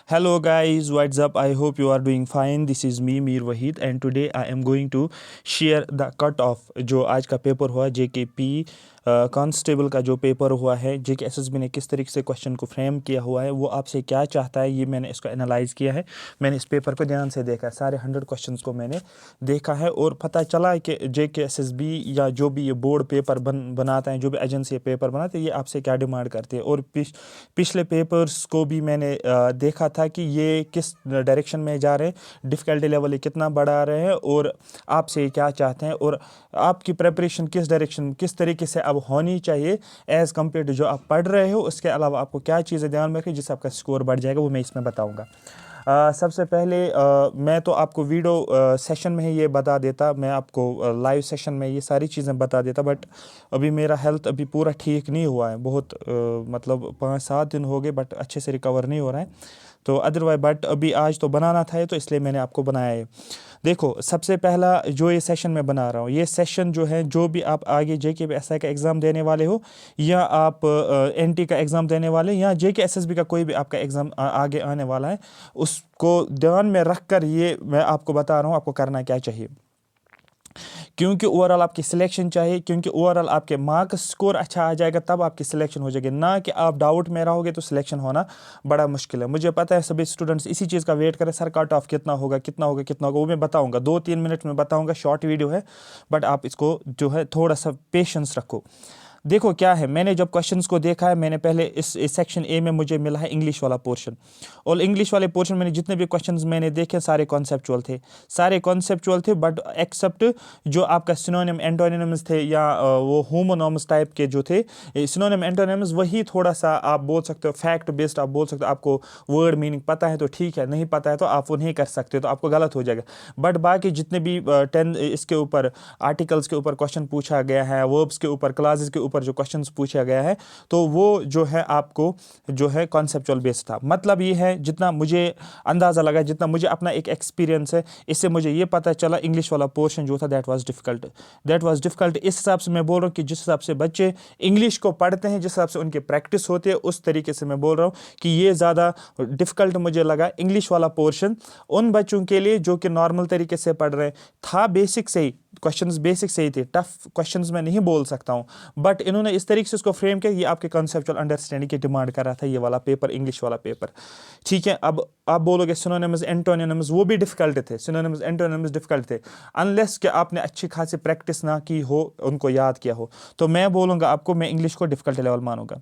Hello guys, what's up? I hope you are doing fine. This is me Mir Wahid and today I am going to share the cut off जो आज का paper हुआ JKP constable का जो paper हुआ है JK SSB ने किस तरीके से क्वेश्चन को फ्रेम किया हुआ है, वो आपसे क्या चाहता है, ये मैंने इसको एनालाइज़ किया है। मैंने इस पेपर को ध्यान से देखा है, सारे 100 क्वेश्चंस को मैंने देखा है और पता चला कि JK SSB या जो भी ये बोर्ड पेपर बनाता है, जो भी एजेंसी पेपर बनाते हैं, ये आपसे क्या डिमांड करती है। और पिछले पेपर्स को भी मैंने देखा था कि ये किस डायरेक्शन में जा रहे हैं, डिफ़िकल्टी लेवल ये कितना बढ़ा रहे हैं और आपसे क्या चाहते हैं और आपकी प्रिपरेशन किस डायरेक्शन किस तरीके से अब होनी चाहिए एज़ कम्पेयर टू जो आप पढ़ रहे हो। उसके अलावा आपको क्या चीज़ें ध्यान में रखें जिससे आपका स्कोर बढ़ जाएगा, वो मैं इसमें बताऊँगा। सबसे पहले मैं तो आपको वीडियो सेशन में ही ये बता देता, मैं आपको लाइव सेशन में ये सारी चीज़ें बता देता, बट अभी मेरा हेल्थ अभी पूरा ठीक नहीं हुआ है। बहुत मतलब 5-7 दिन हो गए बट अच्छे से रिकवर नहीं हो रहा है। तो अदरवाइज बट अभी आज तो बनाना था ये, तो इसलिए मैंने आपको बनाया है। देखो, सबसे पहला जो ये सेशन मैं बना रहा हूँ, ये सेशन जो है, जो भी आप आगे JKSI का एग्ज़ाम देने वाले हो या आप NT का एग्ज़ाम देने वाले या JK SSB का कोई भी आपका एग्ज़ाम आगे आने वाला है, उसको ध्यान में रख कर ये मैं आपको बता रहा हूँ आपको करना क्या चाहिए। क्योंकि ओवरऑल आपकी सिलेक्शन चाहिए, क्योंकि ओवरऑल आपके मार्क्स स्कोर अच्छा आ जाएगा तब आपकी सिलेक्शन हो जाएगी, ना कि आप डाउट में रहोगे तो सिलेक्शन होना बड़ा मुश्किल है। मुझे पता है सभी स्टूडेंट्स इसी चीज़ का वेट करें, सर कट ऑफ कितना होगा कितना होगा कितना होगा, वो मैं बताऊंगा 2-3 मिनट में बताऊंगा, शॉर्ट वीडियो है बट आप इसको जो है थोड़ा सा पेशेंस रखो। देखो क्या है, मैंने जब क्वेश्चंस को देखा है, मैंने पहले इस सेक्शन ए में मुझे मिला है इंग्लिश वाला पोर्शन, और इंग्लिश वाले पोर्शन मैंने जितने भी क्वेश्चंस मैंने देखे सारे कॉन्सेप्चुअल थे बट एक्सेप्ट जो आपका सिनोनिम एंटोनिम्स थे या वो होमोनोम्स टाइप के जो थे, सिनोनिम एंटोनिम्स वही थोड़ा सा आप बोल सकते हो फैक्ट बेस्ड, आप बोल सकते हो आपको वर्ड मीनिंग पता है तो ठीक है, नहीं पता है तो आप वो नहीं कर सकते तो आपको गलत हो जाएगा। बट बाकी जितने भी 10 इसके ऊपर आर्टिकल्स के ऊपर क्वेश्चन पूछा गया है, वर्ब्स के ऊपर, क्लासेस के ऊपर जो क्वेश्चंस पूछा गया है, तो वो जो है आपको जो है कॉन्सेप्चुअल बेस्ड था। मतलब ये है, जितना मुझे अंदाज़ा लगा, जितना मुझे अपना एक एक्सपीरियंस है, इससे मुझे ये पता चला इंग्लिश वाला पोर्शन जो था दैट वाज डिफ़िकल्ट। इस हिसाब से मैं बोल रहा हूँ कि जिस हिसाब से बच्चे इंग्लिश को पढ़ते हैं, जिस हिसाब से उनकी प्रैक्टिस होती है, उस तरीके से मैं बोल रहा हूँ कि ये ज़्यादा डिफ़िकल्ट मुझे लगा इंग्लिश वाला पोर्शन उन बच्चों के लिए जो कि नॉर्मल तरीके से पढ़ रहे था। बेसिक से ही क्वेश्चंस बेसिक से ही थे, टफ क्वेश्चंस मैं नहीं बोल सकता हूँ, बट इन्होंने इस तरीके से इसको फ्रेम किया, ये आपके कॉन्सेप्चुअल अंडरस्टैंडिंग की डिमांड कर रहा था ये वाला पेपर, इंग्लिश वाला पेपर। ठीक है, अब आप बोलोगे सिनोनिम्स एंटोनिम्स वो भी डिफिकल्ट थे, सिनोनिम्स एंटोनिम्स डिफिकल्ट थे अनलेस कि आपने अच्छी खासी प्रैक्टिस ना की हो, उनको याद किया हो, तो मैं बोलूँगा आपको, मैं इंग्लिश को डिफिकल्ट लेवल मानूंगा।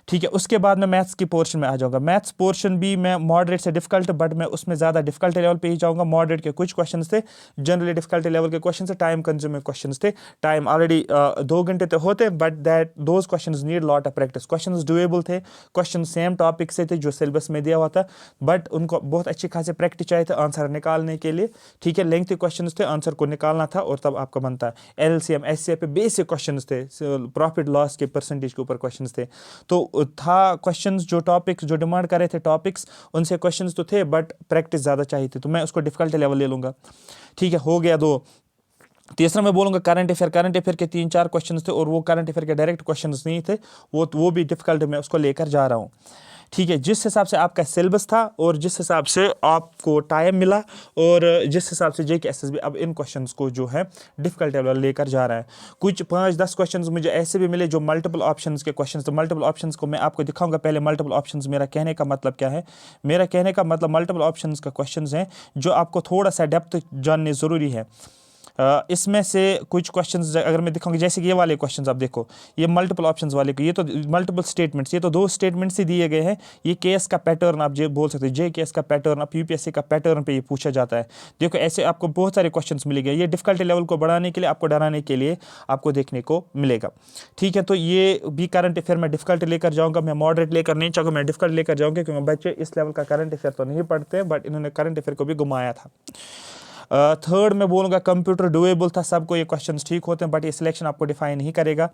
ठीक है, उसके बाद मैं मैथ्स की पोर्शन में आ जाऊंगा। मैथ्स पोर्शन भी मैं मॉडरेट से डिफिकल्ट, बट मैं उसमें ज़्यादा डिफिकल्ट लेवल पे ही जाऊंगा। मॉडरेट के कुछ क्वेश्चंस थे, जनरली डिफिकल्टी लेवल के क्वेश्चन थे, टाइम कंज्यूमिंग क्वेश्चंस थे। टाइम ऑलरेडी 2 घंटे तो होते, but that those questions need lot of practice. Questions doable थे, क्वेश्चन सेम टॉपिक से थे जो सिलेबस में दिया हुआ था, बट उनको बहुत अच्छी खासी प्रैक्टिस चाहिए था आंसर निकालने के लिए। ठीक है, लेंथी क्वेश्चन थे, आंसर को निकालना था और तब आपका बनता है। LCM SCF पे बेसिक क्वेश्चन थे, प्रॉफिट लॉस के परसेंटेज के ऊपर क्वेश्चन थे, तो था क्वेश्चंस जो टॉपिक्स जो डिमांड कर रहे थे टॉपिक्स, उनसे क्वेश्चंस तो थे बट प्रैक्टिस ज़्यादा चाहिए थी, तो मैं उसको डिफिकल्टी लेवल ले लूँगा। ठीक है, हो गया 2। तीसरा मैं बोलूँगा करंट अफेयर के 3-4 क्वेश्चंस थे और वो करंट अफेयर के डायरेक्ट क्वेश्चंस नहीं थे, वो भी डिफिकल्ट मैं उसको लेकर जा रहा हूँ। ठीक है, जिस हिसाब से आपका सिलेबस था और जिस हिसाब से आपको टाइम मिला और जिस हिसाब से JK SSB अब इन क्वेश्चंस को जो है डिफिकल्ट लेवल लेकर जा रहा है। कुछ 5-10 क्वेश्चंस मुझे ऐसे भी मिले जो मल्टीपल ऑप्शंस के क्वेश्चंस, तो मल्टीपल ऑप्शंस को मैं आपको दिखाऊंगा। पहले मल्टीपल ऑप्शंस मेरा कहने का मतलब क्या है, मेरा कहने का मतलब मल्टीपल ऑप्शंस का क्वेश्चंस हैं जो आपको थोड़ा सा डेप्थ जानने ज़रूरी है। इसमें से कुछ क्वेश्चंस अगर मैं दिखाऊंगा, जैसे कि ये वाले क्वेश्चंस आप देखो, ये मल्टीपल ऑप्शंस वाले को, ये तो मल्टीपल स्टेटमेंट्स, ये तो 2 स्टेटमेंट्स ही दिए गए हैं। ये केस का पैटर्न आप जो बोल सकते हो, JKS का पैटर्न, आप UPSC का पैटर्न पे ये पूछा जाता है। देखो ऐसे आपको बहुत सारे क्वेश्चंस मिलेंगे, ये डिफिकल्टी लेवल को बढ़ाने के लिए, आपको डराने के लिए आपको देखने को मिलेगा। ठीक है, तो ये भी करंट अफेयर में डिफिकल्टी लेकर जाऊँगा, मैं मॉडरेट लेकर नहीं चाहूँगा, मैं डिफिकल्ट लेकर जाऊँगा, क्योंकि बच्चे इस लेवल का करंट अफेयर तो नहीं पढ़ते हैं, बट इन्होंने करंट अफेयर को भी घुमाया था। थर्ड मैं बोलूँगा कंप्यूटर डुएबल था, सबको ये क्वेश्चन ठीक होते हैं, बट ये सिलेक्शन आपको डिफाइन नहीं करेगा,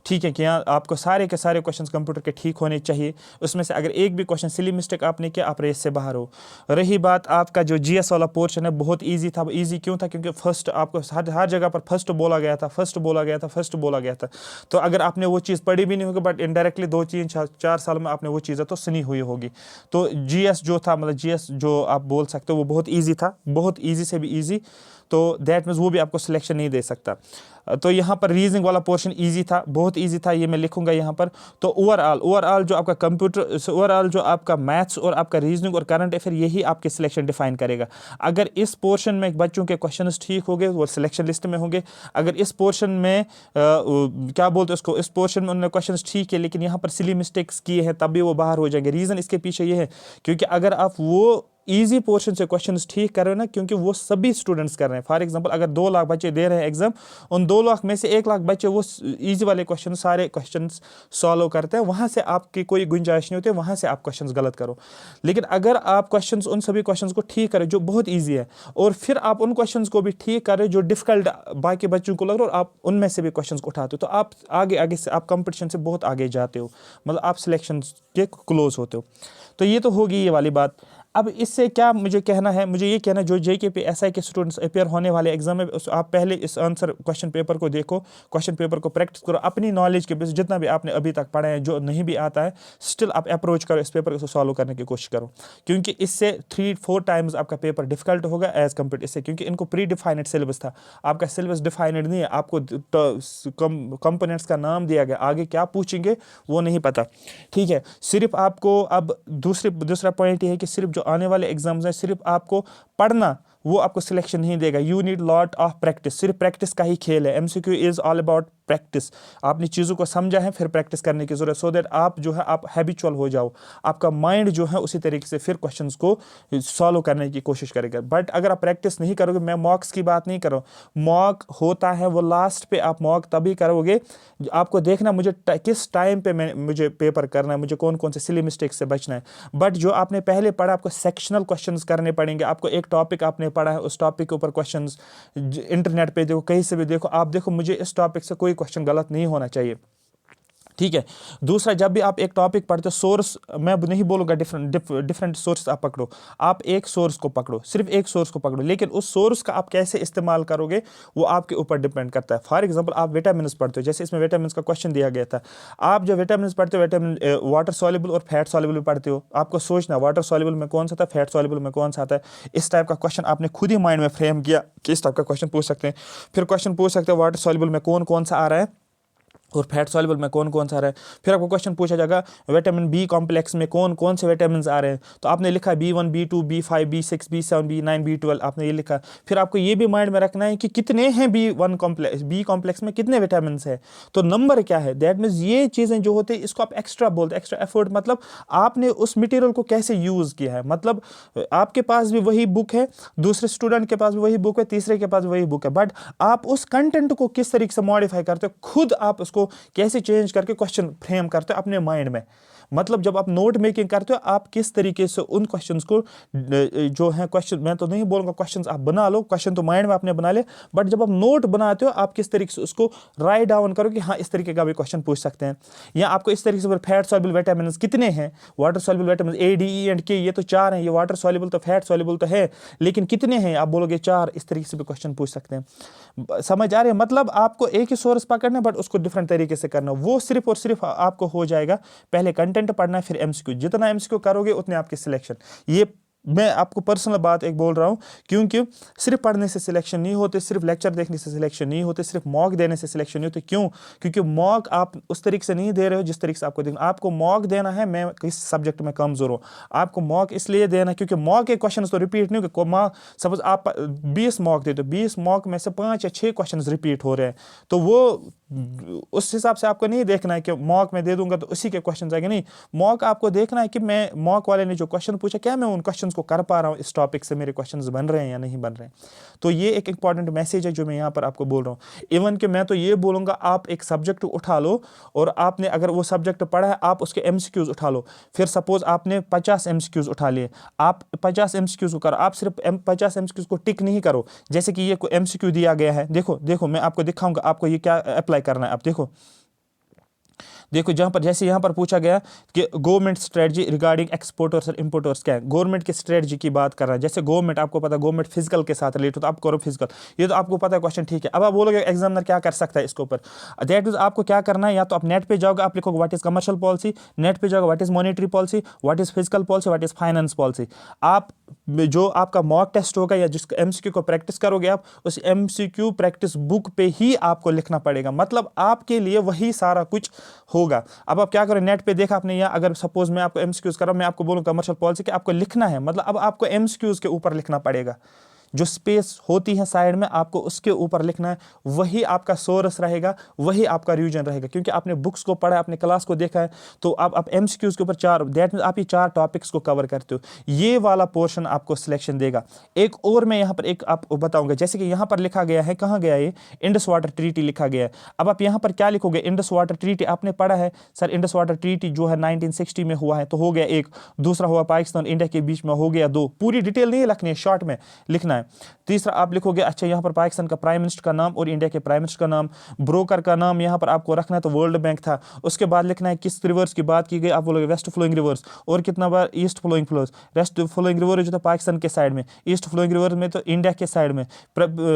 ठीक है, कि यहाँ आपको सारे के सारे क्वेश्चन कंप्यूटर के ठीक होने चाहिए, उसमें से अगर एक भी क्वेश्चन सिली मिस्टेक आपने किया आप रेस से बाहर हो। रही बात आपका जो जीएस वाला पोर्शन है, बहुत ईजी था। ईजी क्यों था? क्योंकि फर्स्ट आपको हर जगह पर फर्स्ट बोला गया था, फर्स्ट बोला गया था, फर्स्ट बोला गया था। तो अगर आपने वो चीज़ पढ़ी भी नहीं होगी, बट इनडायरेक्टली 2-3-4 साल में आपने वो चीज़ें तो सुनी हुई होगी। तो जीएस जो था, मतलब जीएस जो आप बोल सकते हो, वो बहुत ईजी था, बहुत ईजी से भी ईजी। तो दैट मीन्स वो भी आपको सिलेक्शन नहीं दे सकता। तो यहाँ पर रीजनिंग वाला पोर्शन इजी था, बहुत इजी था, ये मैं लिखूंगा यहाँ पर। तो ओवरऑल जो आपका कंप्यूटर, ओवरऑल जो आपका मैथ्स और आपका रीजनिंग और करंट अफेयर, यही आपके सिलेक्शन डिफाइन करेगा। अगर इस पोर्शन में बच्चों के क्वेश्चंस ठीक हो गए, वो सिलेक्शन लिस्ट में होंगे। अगर इस पोर्शन में क्या बोलते हैं उसको, इस पोर्शन में उन्होंने क्वेश्चंस ठीक है लेकिन यहाँ पर सिली मिस्टेक्स किए हैं, तब भी वो बाहर हो जाएंगे। रीज़न इसके पीछे ये है क्योंकि अगर आप वो इजी पोर्शन से क्वेश्चंस ठीक कर रहे हो ना, क्योंकि वो सभी स्टूडेंट्स कर रहे हैं। फॉर एग्जांपल अगर 2 लाख बच्चे दे रहे हैं एग्जाम, उन 2 लाख में से 1 लाख बच्चे वो इजी वाले क्वेश्चन सारे क्वेश्चंस सॉल्व करते हैं, वहां से आपकी कोई गुंजाइश नहीं होती, वहां से आप क्वेश्चंस गलत करो। लेकिन अगर आप क्वेश्चंस उन सभी क्वेश्चंस को ठीक करें जो बहुत ईजी है, और फिर आप उन क्वेश्चंस को भी ठीक करें जो डिफिकल्ट बाकी बच्चों को लग रहा है, और आप उनमें से भी क्वेश्चंस को उठाते हो, तो आप आगे से आप कंपटीशन से बहुत आगे जाते हो, मतलब आप सिलेक्शन के क्लोज होते हो। तो ये तो होगी ये वाली बात। अब इससे क्या मुझे कहना है, मुझे ये कहना है जो जेकेपी एसआई के स्टूडेंट्स अपेयर होने वाले एग्जाम में, आप पहले इस आंसर क्वेश्चन पेपर को देखो, क्वेश्चन पेपर को प्रैक्टिस करो, अपनी नॉलेज के बेस जितना भी आपने अभी तक पढ़ा है, जो नहीं भी आता है स्टिल आप अप्रोच करो इस पेपर को सॉल्व करने की कोशिश करो, क्योंकि इससे 3-4 टाइम्स आपका पेपर डिफिकल्ट होगा एज कम्पेयर इससे, क्योंकि इनको प्री डिफाइनेड सिलेबस था। आपका सिलेबस डिफाइनेड नहीं है, आपको कंपोनेंट्स का नाम दिया गया, आगे क्या पूछेंगे वो नहीं पता, ठीक है। सिर्फ आपको अब दूसरा पॉइंट ये है कि सिर्फ जो आने वाले एग्जाम्स हैं सिर्फ आपको पढ़ना, वो आपको सिलेक्शन नहीं देगा। You need lot of practice, सिर्फ प्रैक्टिस का ही खेल है। MCQ is all about practice. आपने चीज़ों को समझा है, फिर प्रैक्टिस करने की जरूरत, सो दैट आप जो है आप हैबिचुअल हो जाओ, आपका माइंड जो है उसी तरीके से फिर क्वेश्चंस को सॉल्व करने की कोशिश करेगा। बट अगर आप प्रैक्टिस नहीं करोगे, मैं मॉक्स की बात नहीं कर रहा हूँ, मॉक होता है वो लास्ट पे, आप मॉक तभी करोगे, आपको देखना मुझे किस टाइम पे मुझे पेपर करना है, मुझे कौन कौन से सिली मिस्टेक से बचना है। बट जो आपने पहले पढ़ा, आपको सेक्शनल क्वेश्चंस करने पड़ेंगे। आपको एक टॉपिक आपने पढ़ा है, उस टॉपिक के ऊपर क्वेश्चंस इंटरनेट पे देखो, कहीं से भी देखो, आप देखो मुझे इस टॉपिक से कोई क्वेश्चन गलत नहीं होना चाहिए, ठीक है। दूसरा, जब भी आप एक टॉपिक पढ़ते हो, सोर्स मैं नहीं बोलूँगा डिफरेंट सोर्स आप पकड़ो, आप एक सोर्स को पकड़ो, सिर्फ एक सोर्स को पकड़ो, लेकिन उस सोर्स का आप कैसे इस्तेमाल करोगे वो आपके ऊपर डिपेंड करता है। फॉर एग्जांपल आप विटामिन पढ़ते हो, जैसे इसमें विटामिन का क्वेश्चन दिया गया था, आप जो विटामिन पढ़ते हो, विटामिन वाटर सॉल्युबल और फैट सॉल्युबल पढ़ते हो, आपको सोचना वाटर सॉल्युबल में कौन सा था, फैट सॉल्युबल में कौन सा आता है। इस टाइप का क्वेश्चन आपने खुद ही माइंड में फ्रेम किया कि इस टाइप का क्वेश्चन पूछ सकते हैं। फिर क्वेश्चन पूछ सकते हैं वाटर सॉल्युबल में कौन कौन सा आ रहा है और फैट सॉल्युबल में कौन कौन सा आ रहा है। फिर आपको क्वेश्चन पूछा जाएगा विटामिन बी कॉम्प्लेक्स में कौन कौन से विटामिन आ रहे हैं, तो आपने लिखा B1 B2 B5 B6 B7 B9 B12, आपने ये लिखा। फिर आपको ये भी माइंड में रखना है कि कितने हैं B1 कॉम्प्लेक्स, बी कॉम्प्लेक्स में कितने विटामिन है, तो नंबर क्या है। दैट मीन्स ये चीज़ें जो होते हैं इसको आप एक्स्ट्रा बोलते हैं, एक्स्ट्रा एफर्ट, मतलब आपने उस मटेरियल को कैसे यूज़ किया है। मतलब आपके पास भी वही बुक है, दूसरे स्टूडेंट के पास भी वही बुक है, तीसरे के पास वही बुक है, बट आप उस कंटेंट को किस तरीके से मॉडिफाई करते हो, खुद आप उसको कैसे चेंज करके क्वेश्चन फ्रेम करते हो अपने माइंड में। मतलब जब आप नोट मेकिंग करते हो, आप किस तरीके से उन क्वेश्चंस को जो है क्वेश्चन, मैं तो नहीं बोलूँगा क्वेश्चंस आप बना लो, क्वेश्चन तो माइंड में आपने बना ले, बट जब आप नोट बनाते हो आप किस तरीके से उसको राइट डाउन करो कि हाँ इस तरीके का भी क्वेश्चन पूछ सकते हैं। या आपको इस तरीके से फैट सॉल्युबल विटामिन कितने हैं, water soluble vitamin A D E and K, ये तो 4 हैं, ये वाटर सॉल्युबल तो फैट सॉल्युबल तो है, लेकिन कितने हैं, आप बोलोगे 4, इस तरीके से भी क्वेश्चन पूछ सकते हैं। समझ आ रहे हैं? मतलब आपको एक ही सोर्स पकड़ना है बट उसको डिफरेंट तरीके से करना, वो सिर्फ और सिर्फ आपको हो जाएगा पहले कंटेंट पढ़ना है, फिर एमसीक्यू। जितना एमसीक्यू करोगे उतने आपके सिलेक्शन। ये मैं आपको पर्सनल बात एक बोल रहा हूँ, क्योंकि सिर्फ पढ़ने से सिलेक्शन नहीं होते, सिर्फ लेक्चर देखने से सिलेक्शन नहीं होते, सिर्फ मॉक देने से सिलेक्शन नहीं होते। क्यों? क्योंकि मॉक आप उस तरीके से नहीं दे रहे हो जिस तरीके से आपको देखना। आपको मॉक देना है, मैं किस सब्जेक्ट में कमजोर हूँ, आपको मॉक इसलिए देना है क्योंकि मॉक के क्वेश्चन तो रिपीट नहीं होगा। सपोज आप 20 मॉक देते हो, 20 मॉक में से 5 या 6 क्वेश्चन रिपीट हो रहे हैं, तो वो उस हिसाब से आपको नहीं देखना है कि मॉक में दे दूंगा तो उसी के क्वेश्चन आएंगे, नहीं। मॉक आपको देखना है कि मैं मॉक वाले ने जो क्वेश्चन पूछा क्या मैं उन क्वेश्चंस को कर पा रहा हूँ, इस टॉपिक से मेरे क्वेश्चंस बन रहे हैं या नहीं बन रहे हैं। तो ये एक इंपॉर्टेंट मैसेज है जो मैं यहाँ पर आपको बोल रहा हूँ। इवन कि मैं तो ये बोलूँगा आप एक सब्जेक्ट उठा लो और आपने अगर वो सब्जेक्ट पढ़ा है आप उसके MCQs उठा लो। फिर सपोज आपने 50 MCQs उठा लिए, आप 50 MCQs को करो, आप सिर्फ 50 MCQs को टिक नहीं करो। जैसे कि ये MCQ दिया गया है, देखो देखो मैं आपको दिखाऊंगा आपको ये क्या अप्लाई करना है। आप देखो देखो जहां पर जैसे यहां पर पूछा गया कि गवर्नमेंट स्ट्रेटजी रिगार्डिंग एक्सपोर्टर्स और इंपोर्टर्स क्या है, गवर्नमेंट की स्ट्रेटजी की बात कर रहा है। जैसे गवर्नमेंट आपको पता है गवर्नमेंट फिजिकल के साथ रिलेट होता है, आप करो फिजिकल, ये तो आपको पता है क्वेश्चन, ठीक है। अब आप बोलोगे एग्जामिनर क्या कर सकता है इसके ऊपर, दैट इज आपको क्या करना है, या तो आप नेट पे जाओगे आप लिखोगे what is commercial policy, net पे जाओगे what is monetary policy, what is physical policy, what is finance policy. आप जो आपका मॉक टेस्ट होगा या जिस MCQ को प्रैक्टिस करोगे आप उस MCQ प्रैक्टिस बुक पे ही आपको लिखना पड़ेगा, मतलब आपके लिए वही सारा कुछ होगा। अब आप क्या करें, नेट पे देखा आपने, या अगर सपोज मैं आपको MCQs कर रहा हूं, मैं आपको बोलूं कमर्शियल पॉलिसी कि आपको लिखना है, मतलब अब आपको MCQs के ऊपर लिखना पड़ेगा। जो स्पेस होती है साइड में आपको उसके ऊपर लिखना है, वही आपका सोर्स रहेगा, वही आपका रिवीजन रहेगा, क्योंकि आपने बुक्स को पढ़ा है, आपने क्लास को देखा है। तो अब आप MCQs के ऊपर दैट मींस आप ये 4 टॉपिक्स को कवर करते हो, ये वाला पोर्शन आपको सिलेक्शन देगा। एक और मैं यहाँ पर एक आपको बताऊंगा, जैसे कि यहाँ पर लिखा गया है, कहाँ गया ये, इंडस वाटर ट्रीटी लिखा गया है। अब आप यहाँ पर क्या लिखोगे, इंडस वाटर ट्रीटी आपने पढ़ा है सर, इंडस वाटर ट्रीटी जो है 1960 में हुआ है, तो हो गया एक। दूसरा हुआ पाकिस्तान इंडिया के बीच में, हो गया 2। पूरी डिटेल नहीं लिखनी है, शॉर्ट में लिखना है। तीसरा आप लिखोगे, अच्छा यहाँ पर पाकिस्तान का प्राइम मिनिस्टर का नाम और इंडिया के प्राइम मिनिस्टर का नाम, ब्रोकर का नाम यहाँ पर आपको रखना है तो वर्ल्ड बैंक था। उसके बाद लिखना है किस रिवर्स की बात की गई, आप बोलोगे वेस्ट फ्लोइंग रिवर्स, और कितना बार east flowing flows. West flowing river जो था पाकिस्तान के साइड में, ईस्ट फ्लोइंग रिवर में तो इंडिया के साइड में।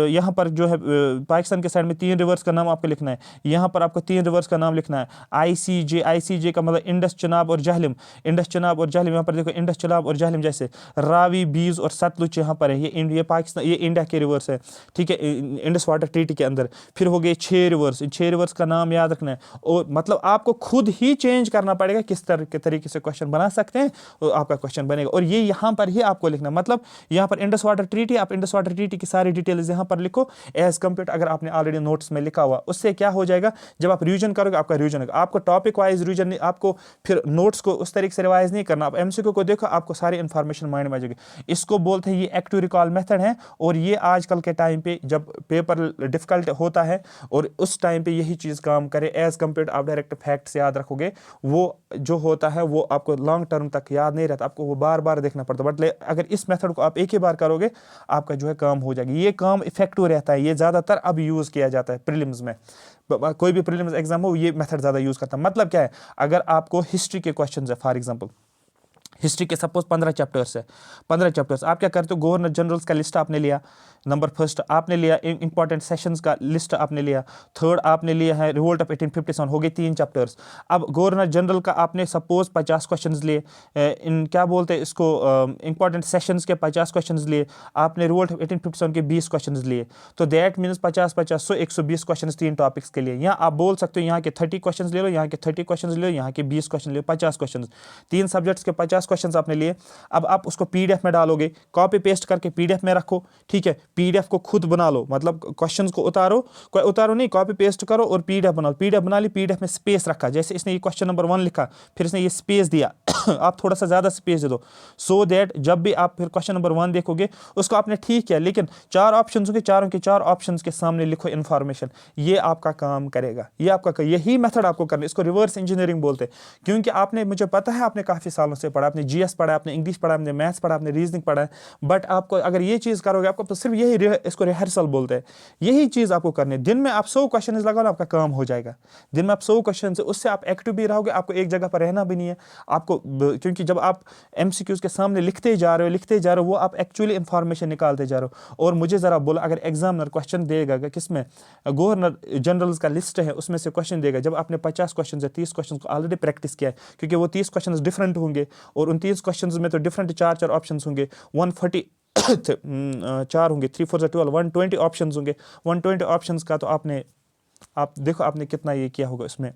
यहाँ पर जो है पाकिस्तान के साइड में 3 रिवर्स का नाम आपको लिखना है, यहाँ पर आपको 3 रिवर्स का नाम लिखना है। ICJ का मतलब इंडस, चनाब और जहलिम, इंडस, चनाब और जहलिम। यहाँ पर देखो इंडस, चनाब और जहलिम, जैसे रावी, बीज और सतलुज यहाँ पर है, ये पाकिस्तान, ये इंडिया के रिवर्स है, ठीक है, इंडस वाटर ट्रीटी के अंदर। फिर हो गए 6 रिवर्स, इन 6 रिवर्स का नाम याद रखना है। और मतलब आपको खुद ही चेंज करना पड़ेगा, किस तरह के तरीके से क्वेश्चन बना सकते हैं और आपका क्वेश्चन बनेगा, और ये यहाँ पर ही आपको लिखना। मतलब यहाँ पर इंडस वाटर ट्रीटी, आप इंडस वाटर ट्रीटी की सारी डिटेल्स यहाँ पर लिखो एज कम्पेयर अगर आपने ऑलरेडी नोट्स में लिखा हुआ। उससे क्या हो जाएगा, जब आप रिवीजन करोगे आपका रिवीजन होगा, आपको टॉपिक वाइज रिवीजन नहीं, आपको फिर नोट्स को उस तरीके से रिवाइज नहीं करना। आप MCQ को देखो, आपको सारी इंफॉर्मेशन माइंड में आ जाएगी। इसको बोलते हैं ये एक्टिव रिकॉल मेथड है, और ये आजकल के टाइम पे जब पेपर डिफिकल्ट होता है और उस टाइम पे यही चीज़ काम करे एज कम्पेयर आप डायरेक्ट फैक्ट्स याद रखोगे, वो जो होता है वो आपको लॉन्ग टर्म तक याद नहीं रहता, आपको वो बार बार देखना पड़ता है। बट अगर इस मेथड को आप एक ही बार करोगे आपका जो है काम हो जाएगी। ये काम इफेक्टिव रहता है, ये ज़्यादातर अब यूज़ किया जाता है प्रीलिम्स में। कोई भी प्रीलिम्स एग्जाम हो ये मेथड ज़्यादा यूज़ करता है। मतलब क्या है, अगर आपको हिस्ट्री के क्वेश्चन है, फॉर एग्जाम्पल हिस्ट्री के सपोज 15 चैप्टर्स है, 15 चैप्टर्स, आप क्या करते हो, गवर्नर जनरल्स का लिस्ट आपने लिया, नंबर फर्स्ट आपने लिया, इंपॉर्टेंट सेशंस का लिस्ट आपने लिया, थर्ड आपने लिया है रिवोल्ट ऑफ 1857, हो गए 3 चैप्टर्स। अब गवर्नर जनरल का आपने सपोज 50 क्वेश्चंस लिए, इन क्या बोलते हैं इसको, इंपॉर्टेंट सेशंस के 50 क्वेश्चंस लिए, आपने रिवोल्ट ऑफ 1857 के 20 क्वेश्चंस लिए, तो दैट मीन्स 50-50 100 120 क्वेश्चंस 3 टॉपिक्स के लिए। यहाँ आप बोल सकते हो यहाँ के 30 क्वेश्चंस ले लो, यहाँ के 30 क्वेश्चंस ले लो, यहाँ के 20 क्वेश्चन ले लो, 50 क्वेश्चंस, 3 सब्जेक्ट्स के 50 क्वेश्चंस आपने लिए। अब आप उसको PDF में डालोगे, कॉपी पेस्ट करके PDF में रखो, ठीक है, PDF को खुद बना लो, मतलब क्वेश्चंस को उतारो नहीं, कॉपी पेस्ट करो और PDF बनाओ। PDF बना ली, PDF में स्पेस रखा, जैसे इसने ये क्वेश्चन नंबर 1 लिखा, फिर इसने ये स्पेस दिया आप थोड़ा सा ज़्यादा स्पेस दे दो, सो दैट जब भी आप फिर क्वेश्चन नंबर 1 देखोगे उसको आपने ठीक किया, लेकिन 4 ऑप्शन होंगे, चारों के 4 ऑप्शन के सामने लिखो इन्फॉर्मेशन, ये आपका काम करेगा, ये आपका यही मेथड आपको करना है। इसको रिवर्स इंजीनियरिंग बोलते हैं, क्योंकि आपने, मुझे पता है आपने काफ़ी सालों से पढ़ा, आपने GS पढ़ा, आपने इंग्लिश पढ़ा, आपने मैथ्स पढ़ा, आपने रीजनिंग पढ़ा है, बट आपको अगर ये चीज़ करोगे, आपको तो सिर्फ यही, इसको रिहर्सल बोलते हैं, यही चीज़ आपको करनी है। दिन में आप 100 क्वेश्चन लगाओ ना, आपका काम हो जाएगा। दिन में आप 100 क्वेश्चन से, उससे आप एक्टिव भी रहोगे, आपको एक जगह पर रहना भी नहीं है आपको, क्योंकि जब आप MCQs के सामने लिखते जा रहे हो वो आप एक्चुअली इंफॉर्मेशन निकालते जा रहे हो। और मुझे ज़रा बोला, अगर एग्जामिनर क्वेश्चन देगा किसमें, गवर्नर जनरल्स का लिस्ट है उसमें से क्वेश्चन देगा, जब आपने 50 क्वेश्चन या 30 क्वेश्चन को ऑलरेडी प्रैक्टिस किया है, क्योंकि वो 30 क्वेश्चन डिफरेंट होंगे और उन 30 क्वेश्चन में तो डिफरेंट 4 ऑप्शन होंगे, 140 4 होंगे, 3 4 12 120 ऑप्शंस होंगे। 120 ऑप्शंस का तो आप देखो आपने कितना ये किया होगा उसमें,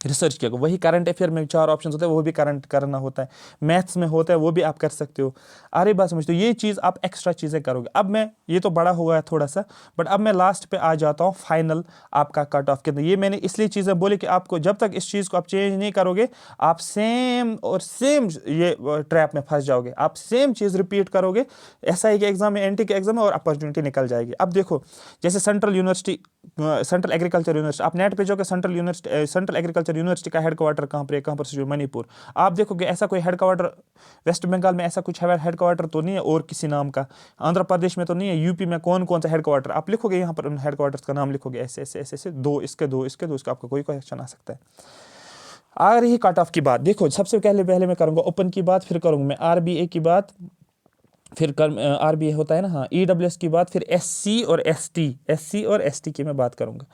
रिसर्च किया, वही करंट अफेयर में 4 ऑप्शन होते हैं, वो भी करंट करना होता है, मैथ्स में होता है, वो भी आप कर सकते हो। आ रही बात समझ, तो ये चीज़ आप एक्स्ट्रा चीज़ें करोगे। अब मैं, ये तो बड़ा हुआ है थोड़ा सा, बट अब मैं लास्ट पे आ जाता हूँ फाइनल आपका कट ऑफ के अंदर। ये मैंने इसलिए चीज़ें बोली कि आपको जब तक इस चीज़ को आप चेंज नहीं करोगे, आप सेम और सेम ये ट्रैप में फंस जाओगे, आप सेम चीज़ रिपीट करोगे, SI के एग्जाम में, NT के एग्जाम में, और अपॉर्चुनिटी निकल जाएगी। अब देखो, जैसे central university, central agriculture university, आप नेट पे जाओगे, central university, central agriculture university का हेडक्वार्टर कहाँ पर है, कहाँ पर से, मणिपुर। आप देखोगे ऐसा कोई हेडक्वार्टर वेस्ट बंगाल में, ऐसा कुछ हेडक्वार्टर तो नहीं है और किसी नाम का, आंध्र प्रदेश में तो नहीं है, यूपी में कौन कौन सा हेडक्वार्टर, आप लिखोगे यहाँ पर उन हेडक्वार्टर्स का नाम लिखोगे, ऐसे ऐसे ऐसे ऐसे, दो इसके दो इसके दो इसका, आपका कोई क्वेश्चन आ सकता है। आ रही कट ऑफ की बात, देखो सबसे पहले मैं करूँगा ओपन की बात, फिर करूँगा मैं RBA की बात, फिर RBA होता है ना, हाँ, EWS की बात, फिर SC और ST की मैं बात करूंगा।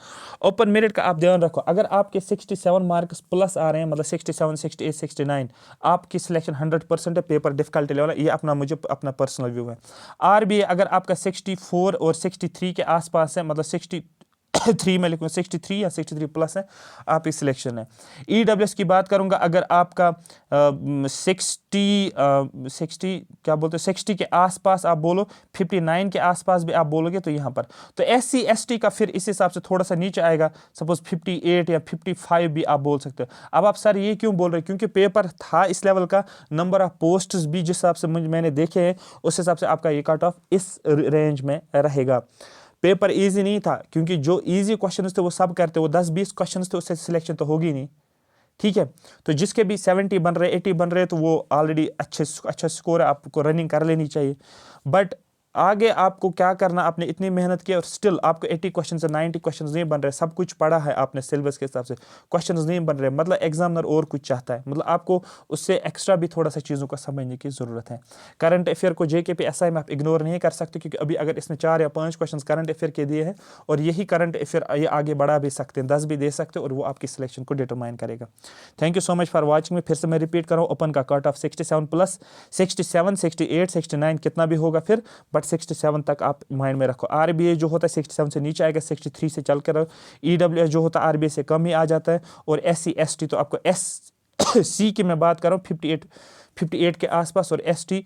ओपन मेरिट का आप ध्यान रखो, अगर आपके 67 मार्क्स प्लस आ रहे हैं, मतलब 67, 68, 69, आपकी सिलेक्शन 100% है, पेपर डिफिकल्टी लेवल है, ये अपना पर्सनल व्यू है। RBA अगर आपका 64 और 63 के आसपास है, मतलब 63 में लिखूँ, 63 या 63 प्लस है, आपकी सिलेक्शन है। EWS की बात करूंगा, अगर आपका 60 क्या बोलते हैं, 60 के आसपास आप बोलो, 59 के आसपास भी आप बोलोगे, तो यहाँ पर तो SC ST का फिर इस हिसाब से थोड़ा सा नीचे आएगा, सपोज 58 या 55 भी आप बोल सकते हो। अब आप सर ये क्यों बोल रहे हैं, क्योंकि पेपर था इस लेवल का, नंबर ऑफ पोस्ट्स भी जिस हिसाब से मैंने देखे हैं, उस हिसाब से आपका ये कट ऑफ इस रेंज में रहेगा। पेपर इजी नहीं था, क्योंकि जो इजी क्वेश्चंस थे वो सब करते, वो 10-20 क्वेश्चंस थे, उससे सिलेक्शन तो होगी नहीं, ठीक है। तो जिसके भी 70 बन रहे, 80 बन रहे, तो वो ऑलरेडी अच्छा स्कोर है, आपको रनिंग कर लेनी चाहिए। बट आगे आपको क्या करना, आपने इतनी मेहनत की और स्टिल आपको 80 क्वेश्चन से 90 क्वेश्चंस नहीं बन रहे, सब कुछ पढ़ा है आपने सिलेबस के हिसाब से, क्वेश्चंस नहीं बन रहे, मतलब एग्जामिनर और कुछ चाहता है, मतलब आपको उससे एक्स्ट्रा भी थोड़ा सा चीज़ों को समझने की ज़रूरत है। करंट अफेयर को JKP SI में आप इग्नोर नहीं कर सकते, क्योंकि अभी अगर इसमें 4 या 5 क्वेश्चन करंट अफेयर के दिए हैं, और यही करंट अफेयर ये आगे बढ़ा भी सकते हैं, 10 भी दे सकते हैं, और वो आपकी सिलेक्शन को डिटरमाइन करेगा। Thank you so much for watching में। फिर से मैं रिपीट कर रहा हूँ, ओपन का कट ऑफ 67 प्लस, 67, 68, 69 कितना भी होगा फिर, बट 67 तक आप माइंड में रखो। RBA जो होता है 67 से नीचे आएगा, 63 से चल कर। EWS जो होता है RBA से कम ही आ जाता है, और SC ST तो आपको SC की मैं बात कर रहा हूँ 58 के आसपास, और ST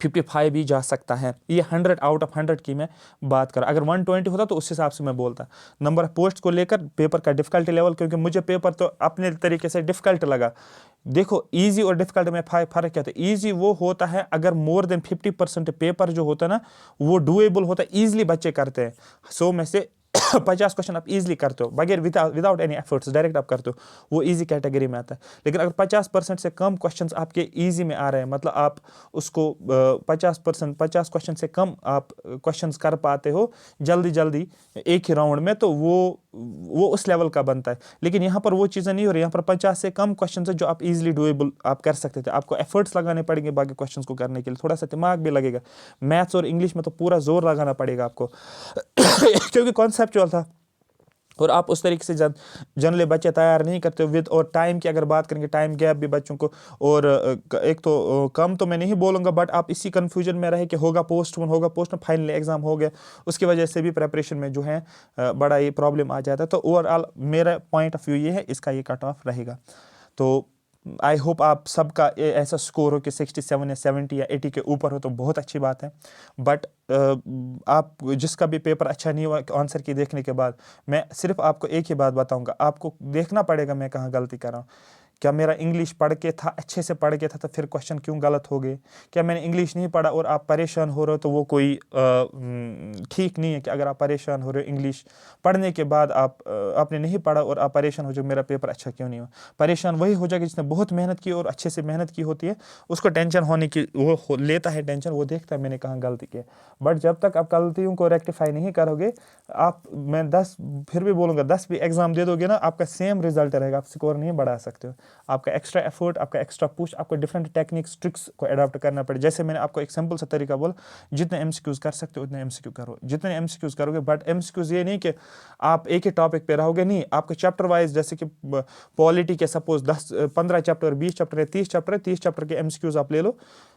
55 भी जा सकता है। ये 100 आउट ऑफ 100 की मैं बात कर, अगर 120 होता तो उस हिसाब से मैं बोलता। नंबर ऑफ पोस्ट को लेकर पेपर का डिफिकल्टी लेवल, क्योंकि मुझे पेपर तो अपने तरीके से डिफिकल्ट लगा। देखो इजी और डिफिकल्ट में फ़र्क क्या होता है, इजी वो होता है अगर मोर देन 50% पेपर जो होता है ना, वो डूएबल होता है, ईजिली बच्चे करते हैं। 100 में से 50 क्वेश्चन आप इजीली करते हो, बगैर विदाउट एनी एफर्ट्स डायरेक्ट आप करते हो, वो इजी कैटेगरी में आता है। लेकिन अगर 50% से कम क्वेश्चंस आपके इजी में आ रहे हैं, मतलब आप उसको 50 क्वेश्चन से कम आप क्वेश्चंस कर पाते हो जल्दी एक ही राउंड में, तो वो उस लेवल का बनता है। लेकिन यहाँ पर वो चीज़ें नहीं हो रही, यहाँ पर 50 से कम क्वेश्चन है जो आप इजीली डूएबल आप कर सकते थे। आपको एफर्ट्स लगाने पड़ेंगे बाकी क्वेश्चन को करने के लिए, थोड़ा सा दिमाग भी लगेगा। मैथ्स और इंग्लिश में तो पूरा जोर लगाना पड़ेगा आपको क्योंकि कॉन्सेप्चुअल था, और आप उस तरीके से जनरली बच्चे तैयार नहीं करते विद। और टाइम की अगर बात करेंगे, टाइम गैप भी बच्चों को, और एक तो कम तो मैं नहीं बोलूँगा, बट आप इसी कन्फ्यूजन में रहे कि होगा पोस्टपोन, फाइनल एग्जाम हो गया, उसकी वजह से भी प्रेपरेशन में जो है बड़ा ये प्रॉब्लम आ जाता है। तो ओवरऑल मेरा पॉइंट ऑफ व्यू ये है, इसका ये कट ऑफ रहेगा। तो आई होप आप सबका ऐसा स्कोर हो कि 67 या 70 या 80 के ऊपर हो, तो बहुत अच्छी बात है। बट आप जिसका भी पेपर अच्छा नहीं हुआ आंसर की देखने के बाद, मैं सिर्फ आपको एक ही बात बताऊंगा, आपको देखना पड़ेगा मैं कहाँ गलती कर रहा हूँ। क्या मेरा इंग्लिश पढ़ के था, अच्छे से पढ़ के था, तो फिर क्वेश्चन क्यों गलत हो गए? क्या मैंने इंग्लिश नहीं पढ़ा और आप परेशान हो रहे हो, तो वो कोई ठीक नहीं है। कि अगर आप परेशान हो रहे हो इंग्लिश पढ़ने के बाद, आपने नहीं पढ़ा और आप परेशान हो जाओ मेरा पेपर अच्छा क्यों नहीं हुआ। परेशान वही हो जाएगा जिसने बहुत मेहनत की और अच्छे से मेहनत की होती है, उसको टेंशन होने की, वो लेता है टेंशन, वो देखता है मैंने कहाँ गलती की। बट जब तक आप गलतियों को रेक्टिफाई नहीं करोगे, मैं 10 फिर भी बोलूँगा, 10 भी एग्जाम दे दोगे ना, आपका सेम रिजल्ट रहेगा, आप स्कोर नहीं बढ़ा सकते हो। आपका एक्स्ट्रा एफर्ट, आपका एक्स्ट्रा पुश, आपको डिफरेंट टेक्निक्स ट्रिक्स को अडॉप्ट करना पड़े। जैसे मैंने आपको एक सिंपल सा तरीका बोला, जितने एमसीक्यूज कर सकते हो उतने एमसीक्यू करो, जितने एमसीक्यूज करोगे। बट एमसीक्यूज ये नहीं कि आप एक ही टॉपिक पे रहोगे, नहीं, आपको चैप्टर वाइज, जैसे कि पॉलिटी के सपोज 10-15 चैप्टर, 20 चैप्टर है, 30 चैप्टर है, 30 चैप्टर के एमसीक्यूज आप ले लो,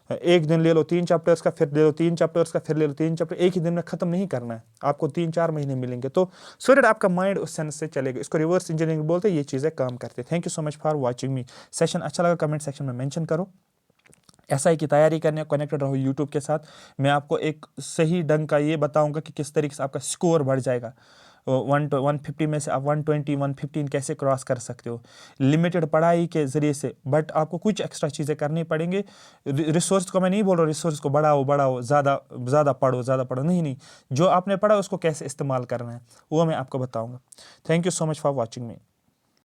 एक दिन ले लो 3 चैप्टर्स का, फिर ले लो 3 चैप्टर्स का, फिर ले लो 3 चैप्टर, एक ही दिन में ख़त्म नहीं करना है आपको, 3-4 महीने मिलेंगे, तो सो दैट आपका माइंड उस सेंस से चलेगा। इसको रिवर्स इंजीनियरिंग बोलते हैं, ये चीज़ें काम करते हैं। Thank you so much for watching me. Session अच्छा लगा कमेंट सेक्शन में मेंशन करो। SI की तैयारी करने कनेक्टेड रहो यूट्यूब के साथ। मैं आपको एक सही ढंग का ये बताऊंगा कि किस तरीके से आपका स्कोर बढ़ जाएगा। 150 में से आप 120 115 कैसे क्रॉस कर सकते हो लिमिटेड पढ़ाई के ज़रिए से, बट आपको कुछ एक्स्ट्रा चीज़ें करनी पड़ेंगे। रिसोर्स को मैं नहीं बोल रहा रिसोर्स को बढ़ाओ, ज़्यादा पढ़ो, नहीं, जो आपने पढ़ा उसको कैसे इस्तेमाल करना है वो मैं आपको बताऊँगा। Thank you so much for watching me.